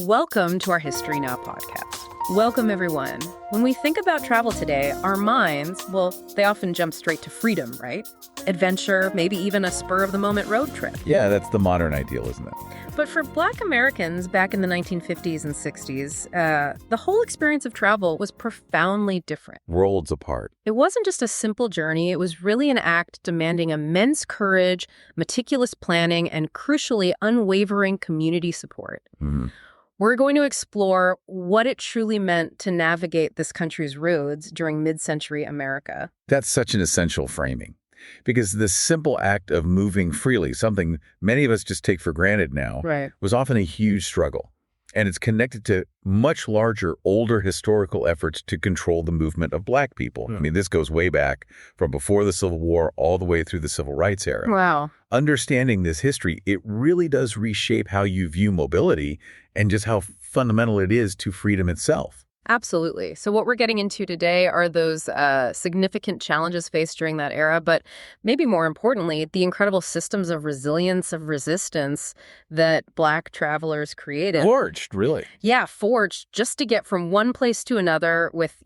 Welcome to our History Now podcast. Welcome, everyone. When we think about travel today, our minds, they often jump straight to freedom, right? Adventure, maybe even a spur-of-the-moment road trip. Yeah, that's the modern ideal, isn't it? But for Black Americans back in the 1950s and 60s, the whole experience of travel was profoundly different. Worlds apart. It wasn't just a simple journey. It was really an act demanding immense courage, meticulous planning, and crucially, unwavering community support. Mm-hmm. We're going to explore what it truly meant to navigate this country's roads during mid-century America. That's such an essential framing. Because the simple act of moving freely, something many of us just take for granted now, Right. was often a huge struggle. And it's connected to much larger, older historical efforts to control the movement of Black people. I mean, this goes way back from before the Civil War all the way through the Civil Rights era. Wow. Understanding this history, it really does reshape how you view mobility and just how fundamental it is to freedom itself. Absolutely. So what we're getting into today are those significant challenges faced during that era, but maybe more importantly, the incredible systems of resilience, of resistance that Black travelers created. Forged, really. Yeah, forged just to get from one place to another with,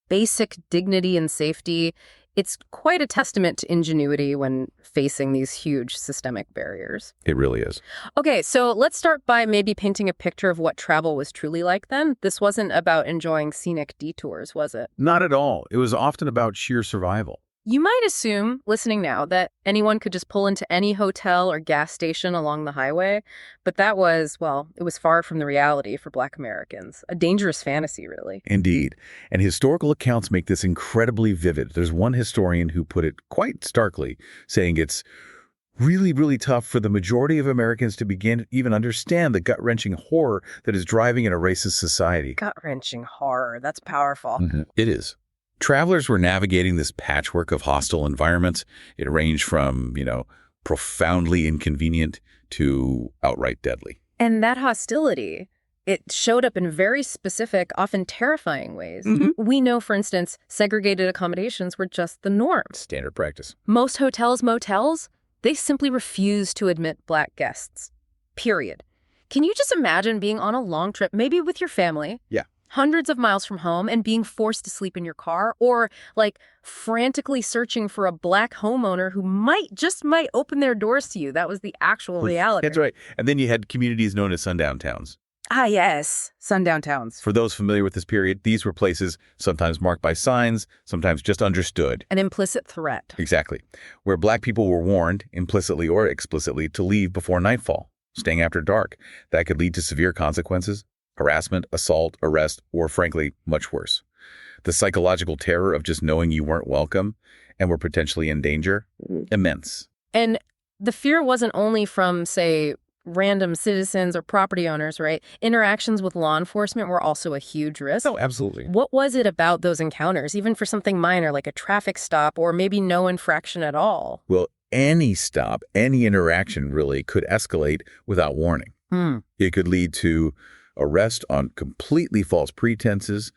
basic dignity and safety. It's quite a testament to ingenuity when facing these huge systemic barriers. It really is. Okay, so let's start by maybe painting a picture of what travel was truly like then. This wasn't about enjoying scenic detours, was it? Not at all. It was often about sheer survival. You might assume, listening now, that anyone could just pull into any hotel or gas station along the highway, but that was, it was far from the reality for Black Americans. A dangerous fantasy, really. Indeed. And historical accounts make this incredibly vivid. There's one historian who put it quite starkly, saying it's really, really tough for the majority of Americans to begin to even understand the gut-wrenching horror that is driving in a racist society. Gut-wrenching horror. That's powerful. Mm-hmm. It is. Travelers were navigating this patchwork of hostile environments. It ranged from, profoundly inconvenient to outright deadly. And that hostility, it showed up in very specific, often terrifying ways. Mm-hmm. We know, for instance, segregated accommodations were just the norm. Standard practice. Most hotels, motels, they simply refuse to admit Black guests. Period. Can you just imagine being on a long trip, maybe with your family? Yeah. Hundreds of miles from home and being forced to sleep in your car, or frantically searching for a Black homeowner who might open their doors to you. That was the actual reality. That's right. And then you had communities known as sundown towns. Ah, yes. Sundown towns. For those familiar with this period, these were places sometimes marked by signs, sometimes just understood. An implicit threat. Exactly. Where Black people were warned, implicitly or explicitly, to leave before nightfall, staying after dark. That could lead to severe consequences. Harassment, assault, arrest, or frankly, much worse. The psychological terror of just knowing you weren't welcome and were potentially in danger, immense. And the fear wasn't only from, say, random citizens or property owners, right? Interactions with law enforcement were also a huge risk. Oh, absolutely. What was it about those encounters, even for something minor like a traffic stop or maybe no infraction at all? Well, any stop, any interaction really could escalate without warning. It could lead to arrest on completely false pretenses,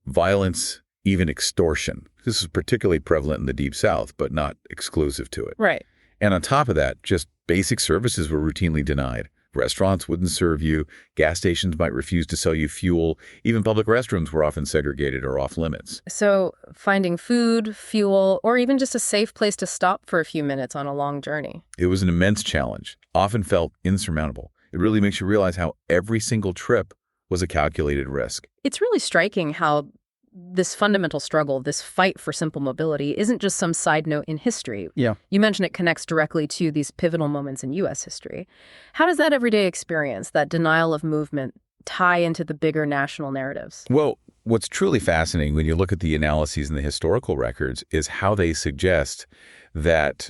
violence, even extortion. This is particularly prevalent in the Deep South, but not exclusive to it. Right. And on top of that, just basic services were routinely denied. Restaurants wouldn't serve you. Gas stations might refuse to sell you fuel. Even public restrooms were often segregated or off limits. So finding food, fuel, or even just a safe place to stop for a few minutes on a long journey. It was an immense challenge, often felt insurmountable. It really makes you realize how every single trip was a calculated risk. It's really striking how this fundamental struggle, this fight for simple mobility, isn't just some side note in history. Yeah. You mentioned it connects directly to these pivotal moments in U.S. history. How does that everyday experience, that denial of movement, tie into the bigger national narratives? Well, what's truly fascinating when you look at the analyses and the historical records is how they suggest that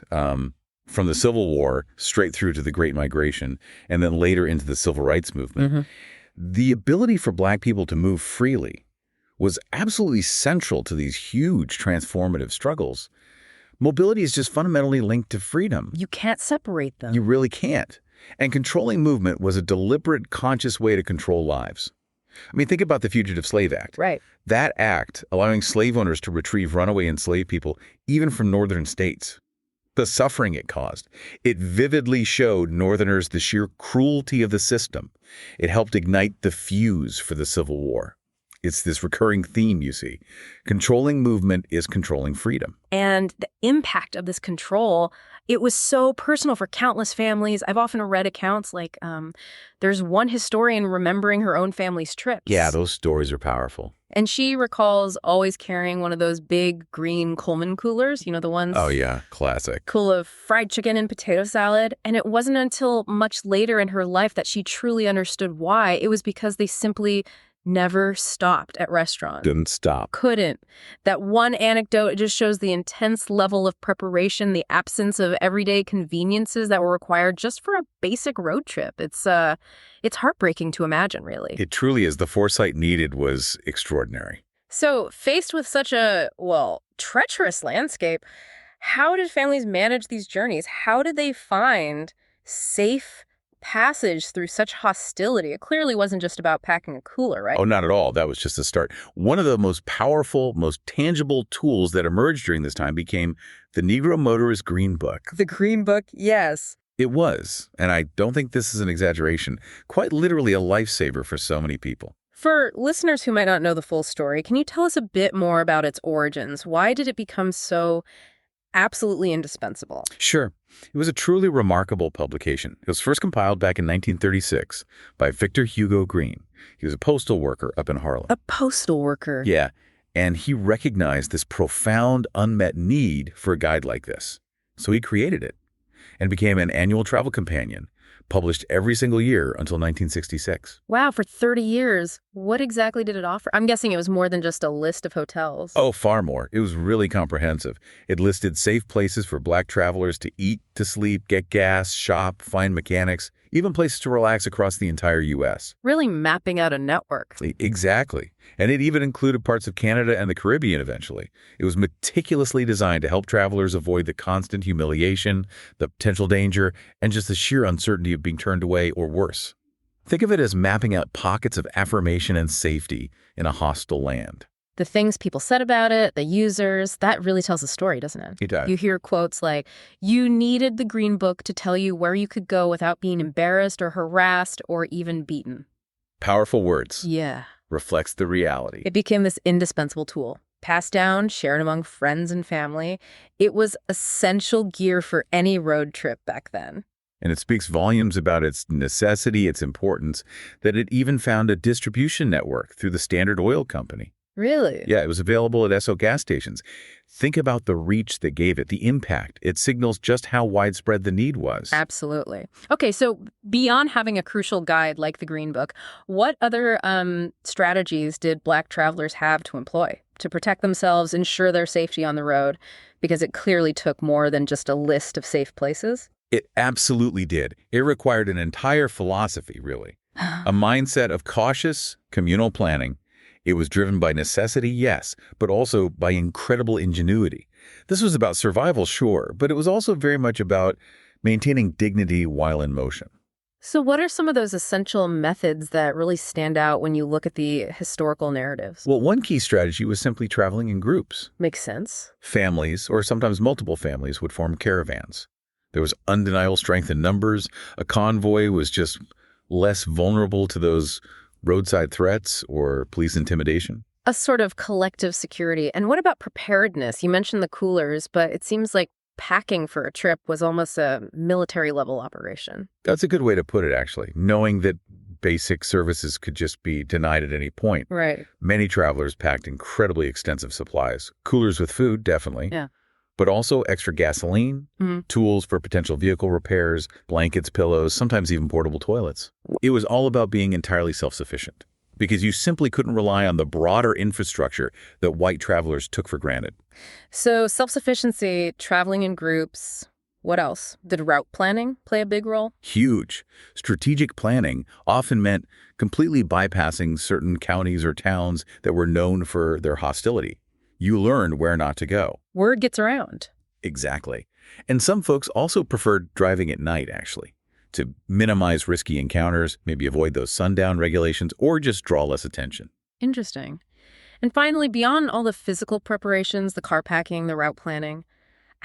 from the Civil War straight through to the Great Migration, and then later into the Civil Rights Movement, the ability for Black people to move freely was absolutely central to these huge transformative struggles. Mobility is just fundamentally linked to freedom. You can't separate them. You really can't. And controlling movement was a deliberate, conscious way to control lives. I mean, think about the Fugitive Slave Act. Right. That act, allowing slave owners to retrieve runaway enslaved people, even from northern states, the suffering it caused. It vividly showed Northerners the sheer cruelty of the system. It helped ignite the fuse for the Civil War. It's this recurring theme, you see. Controlling movement is controlling freedom. And the impact of this control, it was so personal for countless families. I've often read accounts like there's one historian remembering her own family's trips. Yeah, those stories are powerful. And she recalls always carrying one of those big green Coleman coolers, the ones... Oh, yeah, classic. Full of fried chicken and potato salad. And it wasn't until much later in her life that she truly understood why. It was because they simply never stopped at restaurants. Didn't stop. Couldn't. That one anecdote, it just shows the intense level of preparation, the absence of everyday conveniences that were required just for a basic road trip. It's heartbreaking to imagine, really. It truly is. The foresight needed was extraordinary. So, faced with such a, treacherous landscape, how did families manage these journeys? How did they find safe passage through such hostility? It clearly wasn't just about packing a cooler, right? Oh, not at all. That was just a start. One of the most powerful, most tangible tools that emerged during this time became the Negro Motorist Green Book. The Green Book, yes. It was, and I don't think this is an exaggeration, quite literally a lifesaver for so many people. For listeners who might not know the full story, can you tell us a bit more about its origins? Why did it become so absolutely indispensable? Sure. It was a truly remarkable publication. It was first compiled back in 1936 by Victor Hugo Green. He was a postal worker up in Harlem. A postal worker? Yeah, and he recognized this profound unmet need for a guide like this. So he created it and became an annual travel companion, published every single year until 1966. Wow, for 30 years. What exactly did it offer? I'm guessing it was more than just a list of hotels. Oh, far more. It was really comprehensive. It listed safe places for Black travelers to eat, to sleep, get gas, shop, find mechanics, even places to relax across the entire U.S. Really mapping out a network. Exactly. And it even included parts of Canada and the Caribbean eventually. It was meticulously designed to help travelers avoid the constant humiliation, the potential danger, and just the sheer uncertainty of being turned away or worse. Think of it as mapping out pockets of affirmation and safety in a hostile land. The things people said about it, the users, that really tells a story, doesn't it? It does. You hear quotes like, you needed the Green Book to tell you where you could go without being embarrassed or harassed or even beaten. Powerful words. Yeah. Reflects the reality. It became this indispensable tool. Passed down, shared among friends and family. It was essential gear for any road trip back then. And it speaks volumes about its necessity, its importance, that it even found a distribution network through the Standard Oil Company. Really? Yeah, it was available at Esso gas stations. Think about the reach that gave it, the impact. It signals just how widespread the need was. Absolutely. Okay, so beyond having a crucial guide like the Green Book, what other strategies did Black travelers have to employ to protect themselves, ensure their safety on the road? Because it clearly took more than just a list of safe places. It absolutely did. It required an entire philosophy, really. A mindset of cautious, communal planning. It was driven by necessity, yes, but also by incredible ingenuity. This was about survival, sure, but it was also very much about maintaining dignity while in motion. So what are some of those essential methods that really stand out when you look at the historical narratives? Well, one key strategy was simply traveling in groups. Makes sense. Families, or sometimes multiple families, would form caravans. There was undeniable strength in numbers. A convoy was just less vulnerable to those roadside threats or police intimidation. A sort of collective security. And what about preparedness? You mentioned the coolers, but it seems like packing for a trip was almost a military-level operation. That's a good way to put it, actually, knowing that basic services could just be denied at any point. Right. Many travelers packed incredibly extensive supplies. Coolers with food, definitely. Yeah. But also extra gasoline, tools for potential vehicle repairs, blankets, pillows, sometimes even portable toilets. It was all about being entirely self-sufficient because you simply couldn't rely on the broader infrastructure that white travelers took for granted. So self-sufficiency, traveling in groups, what else? Did route planning play a big role? Huge. Strategic planning often meant completely bypassing certain counties or towns that were known for their hostility. You learned where not to go. Word gets around. Exactly. And some folks also preferred driving at night, actually, to minimize risky encounters, maybe avoid those sundown regulations, or just draw less attention. Interesting. And finally, beyond all the physical preparations, the car packing, the route planning,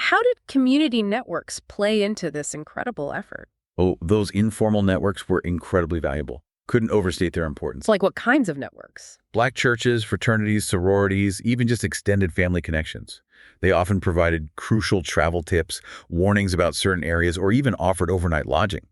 How did community networks play into this incredible effort? Oh, those informal networks were incredibly valuable. Couldn't overstate their importance. It's like what kinds of networks? Black churches, fraternities, sororities, even just extended family connections. They often provided crucial travel tips, warnings about certain areas, or even offered overnight lodging.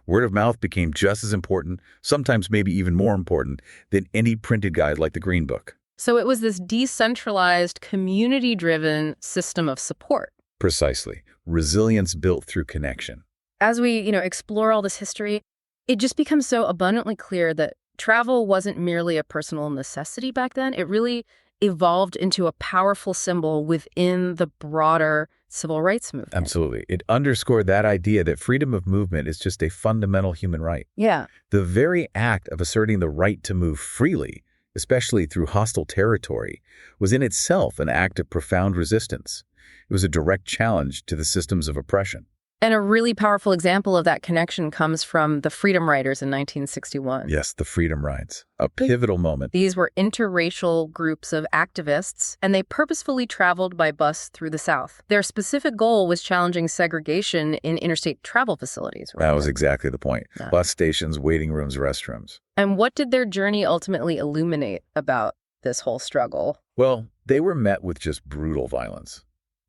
Word of mouth became just as important, sometimes maybe even more important, than any printed guide like the Green Book. So it was this decentralized, community-driven system of support. Precisely. Resilience built through connection. As we, explore all this history, it just becomes so abundantly clear that travel wasn't merely a personal necessity back then. It really evolved into a powerful symbol within the broader civil rights movement. Absolutely. It underscored that idea that freedom of movement is just a fundamental human right. Yeah. The very act of asserting the right to move freely, especially through hostile territory, was in itself an act of profound resistance. It was a direct challenge to the systems of oppression. And a really powerful example of that connection comes from the Freedom Riders in 1961. Yes, the Freedom Rides, a pivotal moment. These were interracial groups of activists, and they purposefully traveled by bus through the South. Their specific goal was challenging segregation in interstate travel facilities. That was exactly the point. Yeah. Bus stations, waiting rooms, restrooms. And what did their journey ultimately illuminate about this whole struggle? Well, they were met with just brutal violence.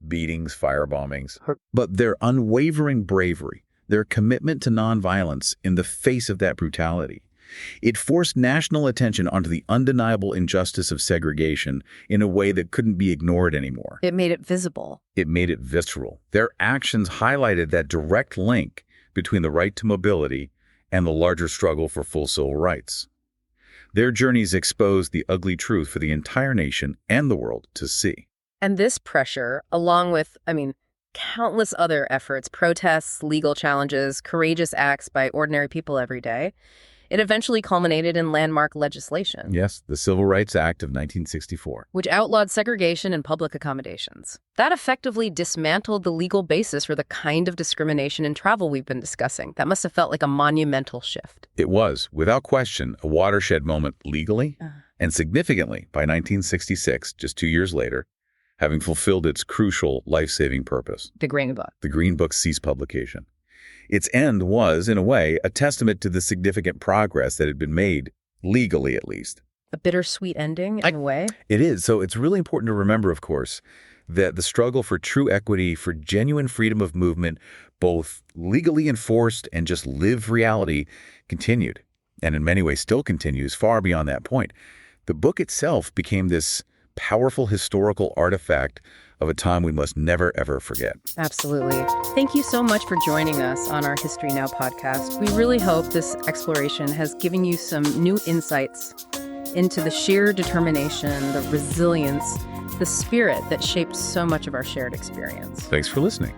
Beatings, firebombings, but their unwavering bravery, their commitment to nonviolence in the face of that brutality, it forced national attention onto the undeniable injustice of segregation in a way that couldn't be ignored anymore. It made it visible. It made it visceral. Their actions highlighted that direct link between the right to mobility and the larger struggle for full civil rights. Their journeys exposed the ugly truth for the entire nation and the world to see. And this pressure, along with, countless other efforts, protests, legal challenges, courageous acts by ordinary people every day, it eventually culminated in landmark legislation. Yes, the Civil Rights Act of 1964. Which outlawed segregation and public accommodations. That effectively dismantled the legal basis for the kind of discrimination in travel we've been discussing. That must have felt like a monumental shift. It was, without question, a watershed moment legally and significantly by 1966, just 2 years later, having fulfilled its crucial life-saving purpose. The Green Book. The Green Book ceased publication. Its end was, in a way, a testament to the significant progress that had been made, legally at least. A bittersweet ending, in a way. It is. So it's really important to remember, of course, that the struggle for true equity, for genuine freedom of movement, both legally enforced and just lived reality, continued, and in many ways still continues far beyond that point. The book itself became this powerful historical artifact of a time we must never, ever forget. Absolutely. Thank you so much for joining us on our History Now podcast. We really hope this exploration has given you some new insights into the sheer determination, the resilience, the spirit that shaped so much of our shared experience. Thanks for listening.